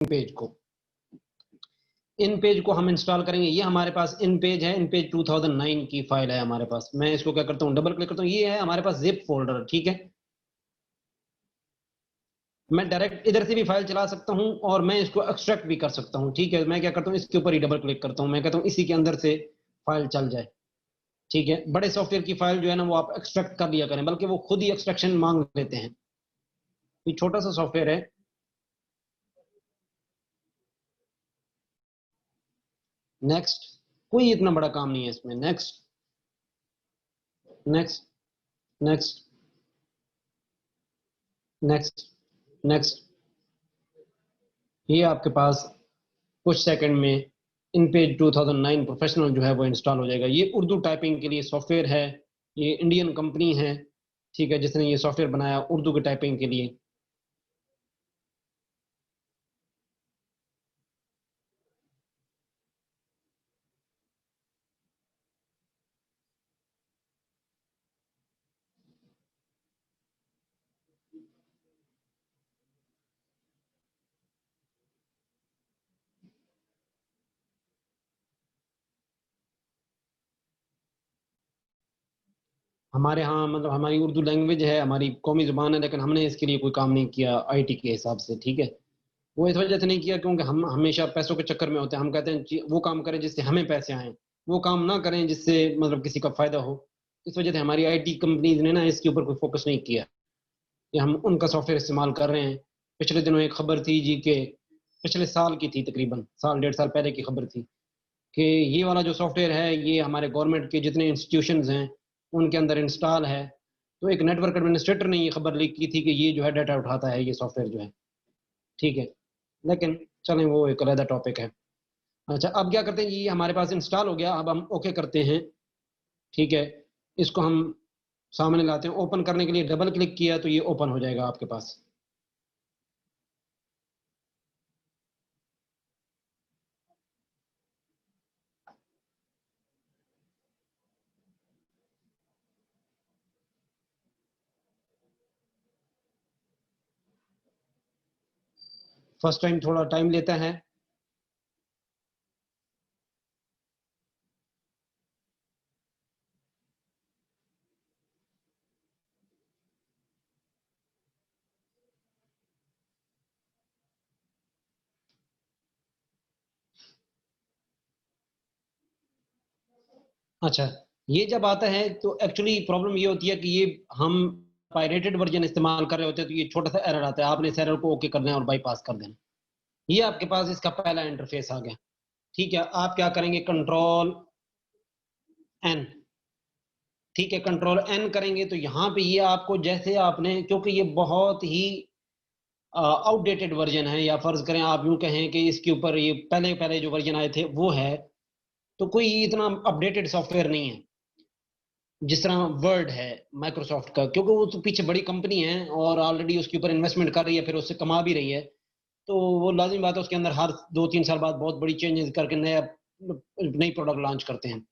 Page को। इन page को हम इंस्टॉल करेंगे। ये हमारे पास इन पेज है, इन पेज 2009 की फाइल है हमारे पास। मैं इसको क्या करता हूँ, डबल क्लिक करता हूँ। ये है हमारे पास जिप फोल्डर, ठीक है। मैं डायरेक्ट इधर से भी फाइल चला सकता हूँ और मैं इसको एक्सट्रैक्ट भी कर सकता हूँ, ठीक है। मैं क्या करता हूँ, इसके ऊपर ही डबल क्लिक करता हूँ। मैं कहता हूँ इसी के अंदर से फाइल चल जाए, ठीक है। बड़े सॉफ्टवेयर की फाइल जो है ना वो आप एक्सट्रैक्ट कर लिया करें, बल्कि वो खुद ही एक्सट्रैक्शन मांग लेते हैं। ये छोटा सा सॉफ्टवेयर है। नेक्स्ट, कोई इतना बड़ा काम नहीं है इसमें। Next next next next next. ये आपके पास कुछ सेकंड में इन पेज 2009 प्रोफेशनल जो है वो इंस्टॉल हो जाएगा। ये उर्दू टाइपिंग के लिए सॉफ्टवेयर है। ये इंडियन कंपनी है, ठीक है, जिसने ये सॉफ्टवेयर बनाया उर्दू की टाइपिंग के लिए। हमारे यहाँ मतलब हमारी उर्दू लैंग्वेज है, हमारी कौमी जुबान है, लेकिन हमने इसके लिए कोई काम नहीं किया आईटी के हिसाब से, ठीक है। वो इस वजह से नहीं किया क्योंकि हम हमेशा पैसों के चक्कर में होते हैं। हम कहते हैं वो काम करें जिससे हमें पैसे आए, वो काम ना करें जिससे मतलब किसी का फायदा हो। इस वजह से हमारी आईटी कंपनीज ने ना इसके ऊपर कोई फोकस नहीं किया कि हम उनका सॉफ्टवेयर इस्तेमाल कर रहे हैं। पिछले दिनों एक खबर थी जी के, पिछले साल की थी, तकरीबन साल डेढ़ साल पहले की खबर थी कि ये वाला जो सॉफ्टवेयर है ये हमारे गवर्नमेंट के जितने इंस्टीट्यूशंस हैं उनके अंदर इंस्टॉल है। तो एक नेटवर्क एडमिनिस्ट्रेटर ने ये खबर लीक की थी कि ये जो है डाटा उठाता है ये सॉफ्टवेयर जो है, ठीक है। लेकिन चलें, वो एक अलग टॉपिक है। अच्छा, अब क्या करते हैं, ये हमारे पास इंस्टॉल हो गया। अब हम ओके करते हैं, ठीक है। इसको हम सामने लाते हैं। ओपन करने के लिए डबल क्लिक किया तो ये ओपन हो जाएगा आपके पास। फर्स्ट टाइम थोड़ा टाइम लेता है। अच्छा, ये जब आता है तो एक्चुअली प्रॉब्लम ये होती है कि ये हम पायरेटेड वर्जन इस्तेमाल कर रहे होते हैं, तो ये छोटा सा एरर आता है। आपने इस एरर को ओके करना है और बाईपास कर देना। ये आपके पास इसका पहला इंटरफेस आ गया, ठीक है। आप क्या करेंगे, कंट्रोल एन, ठीक है। कंट्रोल एन करेंगे तो यहाँ पे ये आपको, जैसे आपने, क्योंकि ये बहुत ही आउटडेटेड वर्जन है, या फर्ज करें आप यूं कहें कि इसके ऊपर ये पहले पहले जो वर्जन आए थे वो है, तो कोई इतना अपडेटेड सॉफ्टवेयर नहीं है जिस तरह वर्ड है माइक्रोसॉफ्ट का, क्योंकि वो तो पीछे बड़ी कंपनी है और ऑलरेडी उसके ऊपर इन्वेस्टमेंट कर रही है, फिर उससे कमा भी रही है। तो वो लाजिम बात है उसके अंदर हर 2-3 साल बाद बहुत बड़ी चेंजेस करके नया नई प्रोडक्ट लॉन्च करते हैं।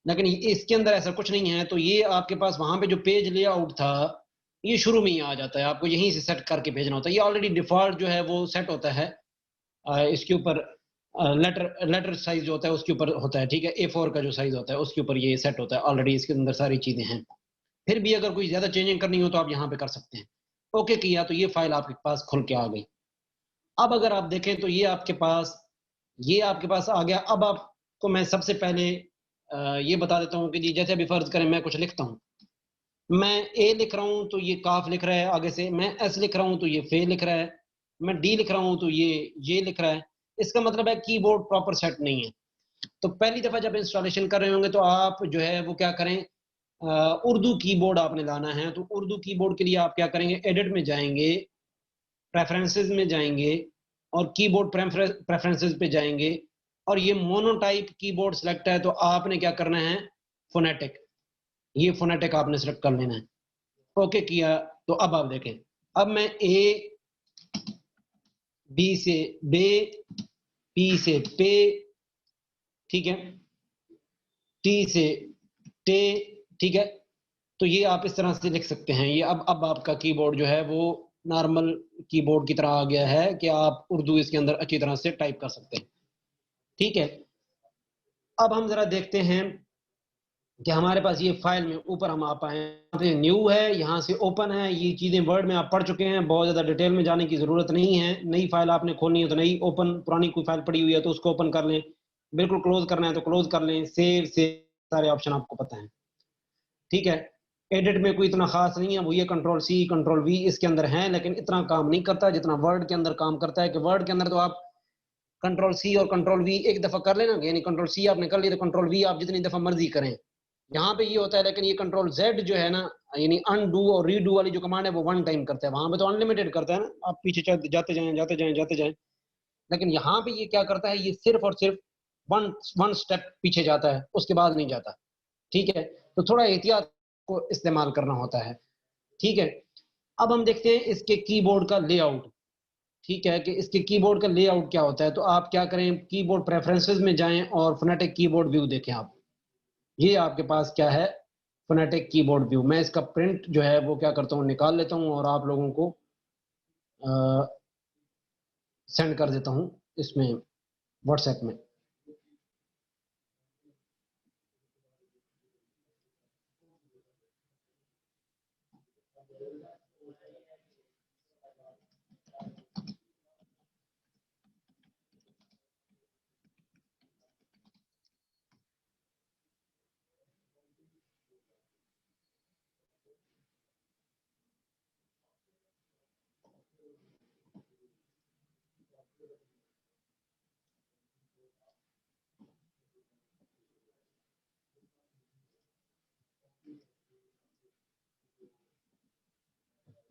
लेकिन इसके अंदर ऐसा कुछ नहीं है। तो ये आपके पास वहां पे जो पेज लेआउट था ये शुरू में ही आ जाता है, आपको यहीं से सेट करके भेजना होता है। ये ऑलरेडी डिफॉल्ट जो है वो सेट होता है। इसके ऊपर लेटर लेटर साइज जो होता है उसके ऊपर होता है, ठीक है। A4 का जो साइज होता है उसके ऊपर ये सेट होता है ऑलरेडी, इसके अंदर सारी चीजें हैं। फिर भी अगर कोई ज्यादा चेंजिंग करनी हो तो आप यहाँ पे कर सकते हैं। ओके किया तो ये फाइल आपके पास खुल के आ गई। अब अगर आप देखें तो ये आपके पास आ गया। अब आपको मैं सबसे पहले ये बता देता हूँ कि जी, जैसे अभी फर्ज करें मैं कुछ लिखता हूँ। मैं ए लिख रहा हूँ तो ये काफ लिख रहा है आगे से। मैं एस लिख रहा हूँ तो ये फे लिख रहा है। मैं डी लिख रहा हूँ तो ये लिख रहा है। इसका मतलब है कीबोर्ड प्रॉपर सेट नहीं है। तो पहली दफा जब इंस्टॉलेशन कर रहे होंगे तो आप जो है वो क्या करें, उर्दू कीबोर्ड आपने लाना है। तो उर्दू कीबोर्ड के लिए आप क्या करेंगे, एडिट में जाएंगे, प्रेफरेंसेस में जाएंगे और कीबोर्ड प्रेफरेंसेस पे जाएंगे और ये मोनोटाइप कीबोर्ड सेलेक्ट है तो आपने क्या करना है, फोनेटिक। ये फोनेटिक आपने सेलेक्ट कर लेना है। ओके किया तो अब आप देखें, अब मैं ए, बी से बे, पी से पे, ठीक है, टी से टे, ठीक है। तो ये आप इस तरह से लिख सकते हैं। ये अब आपका कीबोर्ड जो है वो नॉर्मल कीबोर्ड की तरह आ गया है कि आप उर्दू इसके अंदर अच्छी तरह से टाइप कर सकते हैं। ठीक है, अब हम जरा देखते हैं कि हमारे पास ये फाइल में ऊपर हम आ पाए, यहाँ पे न्यू है, यहाँ से ओपन है, ये चीजें वर्ड में आप पढ़ चुके हैं, बहुत ज्यादा डिटेल में जाने की जरूरत नहीं है। नई फाइल आपने खोलनी है तो नई ओपन, पुरानी कोई फाइल पड़ी हुई है तो उसको ओपन कर लें, बिल्कुल क्लोज करना है तो क्लोज कर लें, सेव से सारे ऑप्शन आपको पता है। ठीक है, एडिट में कोई इतना खास नहीं है, वो ये कंट्रोल सी कंट्रोल वी इसके अंदर है, लेकिन इतना काम नहीं करता जितना वर्ड के अंदर काम करता है। कि वर्ड के अंदर तो आप कंट्रोल सी और कंट्रोल वी एक दफा कर लेना, यानी कंट्रोल सी आपने कर लिया तो कंट्रोल वी आप जितनी दफा मर्जी करें, यहाँ पे ये होता है। लेकिन ये कंट्रोल जेड जो है ना, यानी अनडू और रीडू वाली जो कमांड है वो वन टाइम करता है, वहां पे तो अनलिमिटेड करता है ना, आप पीछे जाते जाएं जाते जाएं जाते जाएं। लेकिन यहाँ पे ये क्या करता है, ये सिर्फ और सिर्फ वन वन स्टेप पीछे जाता है, उसके बाद नहीं जाता। ठीक है, तो थोड़ा एहतियात को इस्तेमाल करना होता है। ठीक है, अब हम देखते हैं इसके कीबोर्ड का लेआउट। ठीक है, कि इसके कीबोर्ड का लेआउट क्या होता है। तो आप क्या करें, कीबोर्ड प्रेफरेंसेस में जाएं और फोनेटिक कीबोर्ड व्यू देखें आप। ये आपके पास क्या है, फोनेटिक कीबोर्ड व्यू। मैं इसका प्रिंट जो है वो क्या करता हूँ, निकाल लेता हूँ और आप लोगों को सेंड कर देता हूँ इसमें व्हाट्सएप में।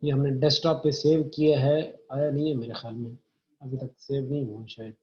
ये हमने डेस्कटॉप पे सेव किया है, आया नहीं है मेरे ख्याल में, अभी तक सेव नहीं हुआ शायद।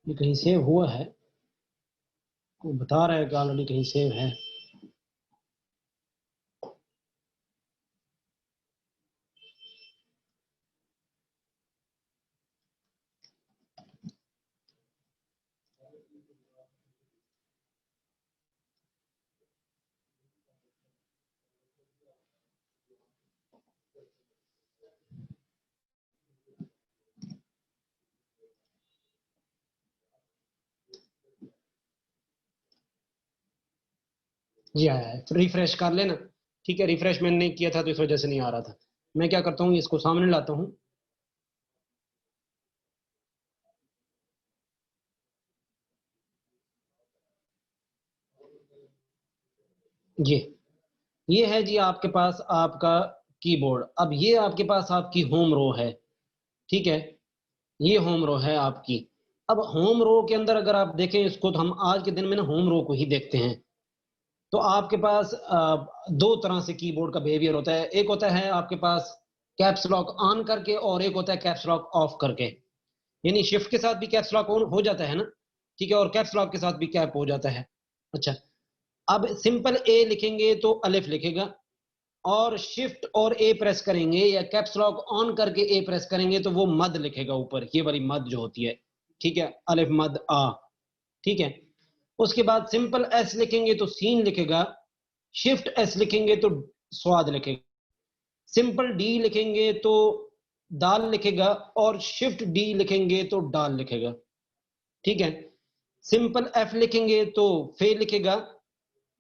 ये कहीं सेव हुआ है, वो बता रहा है कि ऑलरेडी कहीं सेव है। जी आया है, रिफ्रेश कर लेना। ठीक है, रिफ्रेश मैंने नहीं किया था तो इस वजह से नहीं आ रहा था। मैं क्या करता हूँ, इसको सामने लाता हूँ। ये है जी आपके पास आपका कीबोर्ड। अब ये आपके पास आपकी होम रो है। ठीक है, ये होम रो है आपकी। अब होम रो के अंदर अगर आप देखें इसको, तो हम आज के दिन में ना होम रो को ही देखते हैं। तो आपके पास दो तरह से कीबोर्ड का बिहेवियर होता है। एक होता है आपके पास कैप्स लॉक ऑन करके, और एक होता है कैप्स लॉक ऑफ करके। यानी शिफ्ट के साथ भी कैप्स लॉक ऑन हो जाता है ना, ठीक है, और कैप्स लॉक के साथ भी कैप हो जाता है। अच्छा, अब सिंपल ए लिखेंगे तो अलिफ लिखेगा, और शिफ्ट और ए प्रेस करेंगे या कैप्स लॉक ऑन करके ए प्रेस करेंगे तो वो मद लिखेगा ऊपर, ये वाली मद जो होती है। ठीक है, अलिफ मद आ। ठीक है, उसके बाद सिंपल एस लिखेंगे तो सीन लिखेगा, शिफ्ट एस लिखेंगे तो स्वाद लिखेगा, सिंपल डी लिखेंगे तो दाल लिखेगा, और शिफ्ट डी लिखेंगे तो डाल लिखेगा। ठीक है, सिंपल एफ लिखेंगे तो फे लिखेगा,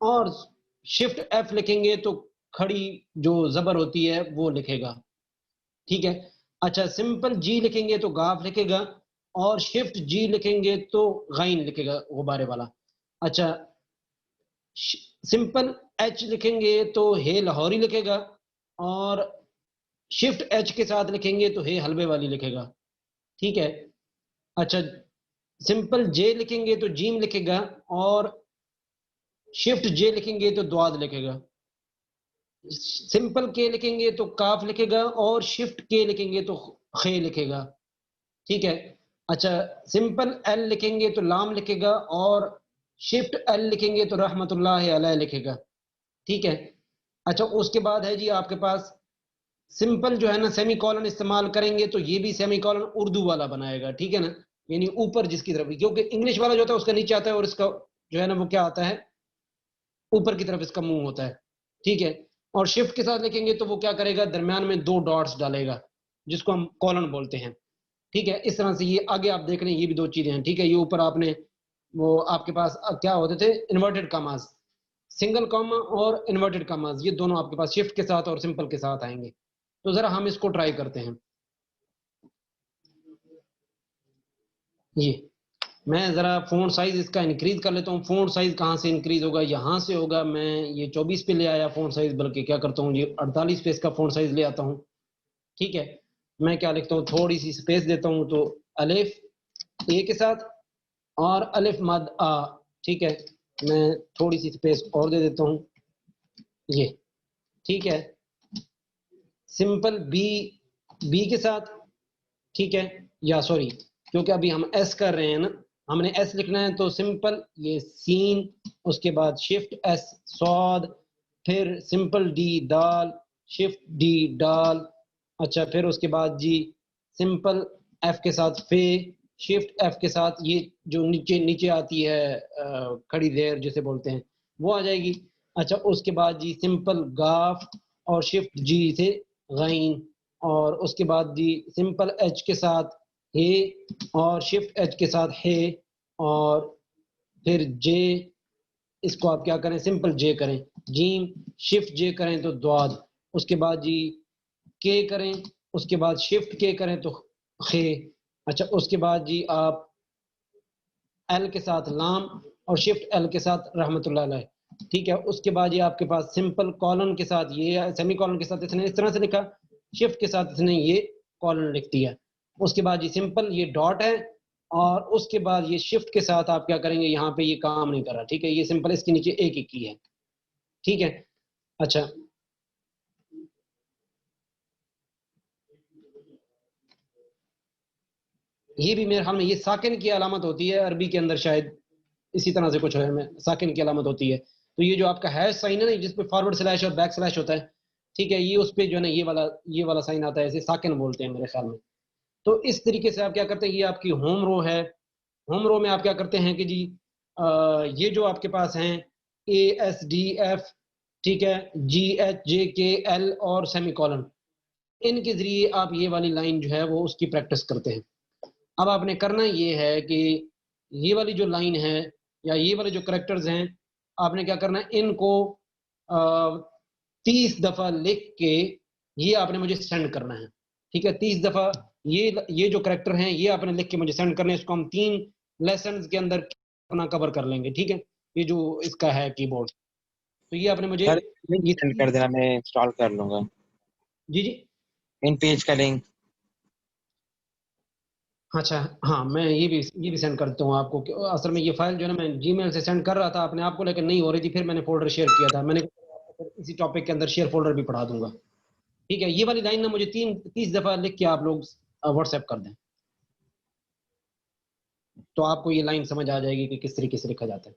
और शिफ्ट एफ लिखेंगे तो खड़ी जो जबर होती है वो लिखेगा। ठीक है, अच्छा, सिंपल जी लिखेंगे तो गाफ लिखेगा, और शिफ्ट जी लिखेंगे तो गाइन लिखेगा, गुब्बारे वाला। अच्छा, सिंपल एच लिखेंगे तो हे लाहौरी लिखेगा, और शिफ्ट एच के साथ लिखेंगे तो हे हलवे वाली लिखेगा, ठीक है। अच्छा, सिंपल जे लिखेंगे तो जीम लिखेगा, और शिफ्ट जे लिखेंगे तो द्वाद लिखेगा। सिंपल के लिखेंगे तो काफ लिखेगा, और शिफ्ट के लिखेंगे तो खे लिखेगा, ठीक है। अच्छा, सिंपल एल लिखेंगे तो लाम लिखेगा, और शिफ्ट एल लिखेंगे तो रहमतुल्लाह अलैह लिखेगा, ठीक है। अच्छा, उसके बाद है जी आपके पास सिंपल जो है ना सेमी कॉलन इस्तेमाल करेंगे तो ये भी सेमी कॉलन उर्दू वाला बनाएगा, ठीक है ना, यानी ऊपर जिसकी तरफ, क्योंकि इंग्लिश वाला जो होता है उसका नीचे आता है, और इसका जो है ना वो क्या आता है, ऊपर की तरफ इसका मुंह होता है, ठीक है। और शिफ्ट के साथ लिखेंगे तो वो क्या करेगा, दरमियान में 2 डॉट्स डालेगा, जिसको हम कॉलन बोलते हैं, ठीक है। इस तरह से ये आगे आप देख रहे हैं, ये भी 2 चीजें हैं, ठीक है। ये ऊपर आपने वो आपके पास क्या होते थे, इन्वर्टेड कॉमास, सिंगल कॉमा और इन्वर्टेड कॉमास, ये दोनों आपके पास शिफ्ट के साथ और सिंपल के साथ आएंगे। तो जरा हम इसको ट्राई करते हैं। ये मैं जरा फ़ॉन्ट साइज इसका इंक्रीज कर लेता हूँ। फ़ॉन्ट साइज कहाँ से इंक्रीज होगा, यहाँ से होगा। मैं ये 24 पे ले आया फ़ॉन्ट साइज, बल्कि क्या करता हूँ, ये 48 पे इसका फ़ॉन्ट साइज ले आता हूँ, ठीक है। मैं क्या लिखता हूँ, थोड़ी सी स्पेस देता हूँ, तो अलिफ ए के साथ और अलिफ मद आ, ठीक है। मैं थोड़ी सी स्पेस और दे देता हूँ, ये ठीक है। सिंपल बी, बी के साथ, ठीक है, या सॉरी, क्योंकि अभी हम एस कर रहे हैं ना, हमने एस लिखना है, तो सिंपल ये सीन, उसके बाद शिफ्ट एस सौद, फिर सिंपल डी दाल, शिफ्ट डी डाल। अच्छा, फिर उसके बाद जी सिंपल एफ के साथ फे, शिफ्ट एफ के साथ ये जो नीचे नीचे आती है खड़ी देर जिसे बोलते हैं, वो आ जाएगी। अच्छा, उसके बाद जी सिंपल गाफ और शिफ्ट जी से गाइन, और उसके बाद जी सिंपल एच के साथ हे और शिफ्ट एच के साथ हे, और फिर जे, इसको आप क्या करें, सिंपल जे करें, जीम, शिफ्ट जे करें तो द्वाद, उसके बाद जी के करें, उसके बाद शिफ्ट के करें तो खे। अच्छा, उसके बाद जी आप एल के साथ लाम और शिफ्ट एल के साथ रहमतुल्लाह अलैह, ठीक है। उसके बाद ये आपके पास सिंपल कॉलन के साथ, ये सेमी कॉलन के साथ इसने इस तरह से लिखा, शिफ्ट के साथ इसने ये कॉलन लिख दिया। उसके बाद ये सिंपल ये डॉट है, और उसके बाद ये शिफ्ट के साथ आप क्या करेंगे, यहाँ पे ये काम नहीं कर रहा, ठीक है। ये सिंपल इसके नीचे एक ही की है, ठीक है। अच्छा, ये भी मेरे ख्याल में ये साकिन की अलामत होती है, अरबी के अंदर शायद इसी तरह से कुछ है, में साकिन की अलामत होती है। तो ये जो आपका हैश साइन है ना, जिस पे फॉरवर्ड स्लैश और बैक स्लैश होता है, ठीक है, ये उस पे जो है ना ये वाला साइन आता है, इसे साकिन बोलते हैं मेरे ख्याल में। तो इस तरीके से आप क्या करते हैं, ये आपकी होम रो है। होम रो में आप क्या करते हैं कि जी ये जो आपके पास हैं ए एस डी एफ, ठीक है, जी एच जे के एल और सेमी कॉलन, इनके जरिए आप ये वाली लाइन जो है वो उसकी प्रैक्टिस करते हैं। अब आपने करना ये है कि ये वाली जो लाइन है या ये वाले जो करेक्टर्स हैं, आपने क्या करना है, इनको 30 दफा लिख के ये आपने मुझे सेंड करना है, ठीक है। 30 दफा ये जो करेक्टर हैं ये आपने लिख के मुझे सेंड करने हैं। इसको हम 3 लेसन के अंदर अपना कवर कर लेंगे, ठीक है। ये जो इसका है कीबोर्ड, तो ये आपने मुझे सर लिंक ये सेंड कर देना, मैं इंस्टॉल कर लूंगा जी जी। इन पेज का लिंक। अच्छा, हाँ, मैं ये भी सेंड करता हूँ आपको, असल में ये फाइल जो है ना मैं जीमेल से सेंड कर रहा था अपने आप को, लेकिन नहीं हो रही थी, फिर मैंने फोल्डर शेयर किया था, मैंने फिर इसी टॉपिक के अंदर शेयर फोल्डर भी पढ़ा दूंगा, ठीक है। ये वाली लाइन ना मुझे 30 दफा लिख के आप लोग व्हाट्सएप कर दें, तो आपको ये लाइन समझ आ जाएगी कि किस तरीके से लिखा जाता है।